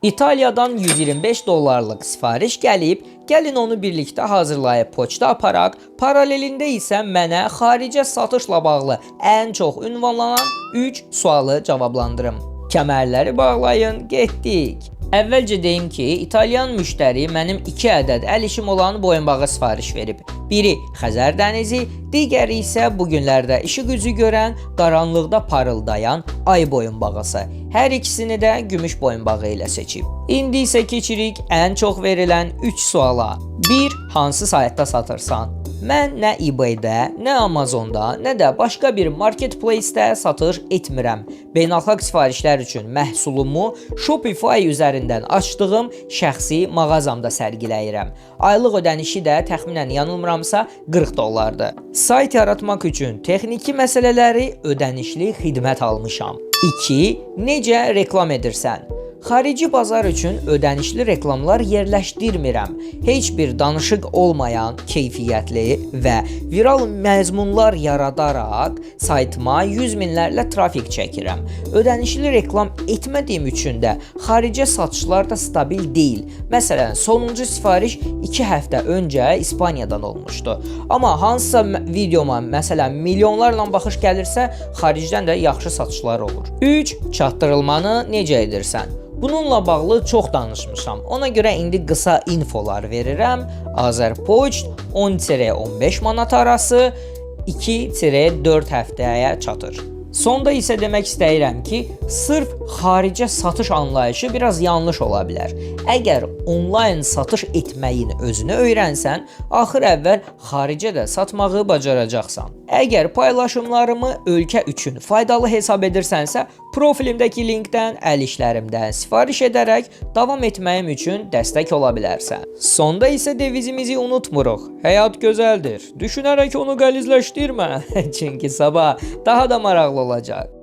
İtalyadan 125 dollarlıq sifariş gəlib, gəlin onu birlikdə hazırlayıb poçta aparaq, paralelində isə mənə xaricə satışla bağlı ən çox ünvanlanan 3 sualı cavablandırım. Kəmərləri bağlayın, getdik. Əvvəlcə deyim ki, İtalyan müştəri mənim 2 ədəd əl işim olan boyunbağı sifariş verib. Biri Xəzər dənizi, digəri isə bu günlərdə işıq üzü görən, qaranlıqda parıldayan ay boyunbağısı. Hər ikisini də gümüş boyunbağı ilə seçib. İndi isə keçirik ən çox verilən 3 suala. 1. Hansı saytda satırsan? Mən nə eBay-də, nə Amazonda, nə də başqa bir marketplace-də satış etmirəm. Beynəlxalq sifarişlər üçün məhsulumu Shopify üzərindən açdığım şəxsi mağazamda sərgiləyirəm. Aylıq ödənişi də təxminən yanılmıramsa 40 dollardır. Sayt yaratmaq üçün texniki məsələləri ödənişli xidmət almışam. 2. Necə reklam edirsən? Xarici bazar üçün ödənişli reklamlar yerləşdirmirəm. Heç bir danışıq olmayan, keyfiyyətli və viral məzmunlar yaradaraq saytıma yüz minlərlə trafik çəkirəm. Ödənişli reklam etmədiyim üçün də xaricə satışlar da stabil deyil. Məsələn, sonuncu sifariş 2 həftə öncə İspaniyadan olmuşdu. Amma hansısa videoma, məsələn, milyonlarla baxış gəlirsə, xaricdən də yaxşı satışlar olur. 3. Çatdırılmanı necə edirsən? Bununla bağlı çox danışmışam. Ona görə indi qısa infolar verirəm. Azərpoçt 10-15 manat arası 2-4 həftəyə çatır. Sonda isə demək istəyirəm ki, sırf xaricə satış anlayışı biraz yanlış ola bilər. Əgər onlayn satış etməyin özünü öyrənsən, axır əvvəl xaricə də satmağı bacaracaqsan. Əgər paylaşımlarımı ölkə üçün faydalı hesab edirsənsə, profilimdəki linkdən əl işlərimdən sifariş edərək davam etməyim üçün dəstək ola bilərsən. Sonda isə devizimizi unutmuruq. Həyat gözəldir. Düşünərək onu qəlizləşdirmə. Çünki sabah daha da maraqlı olacaq.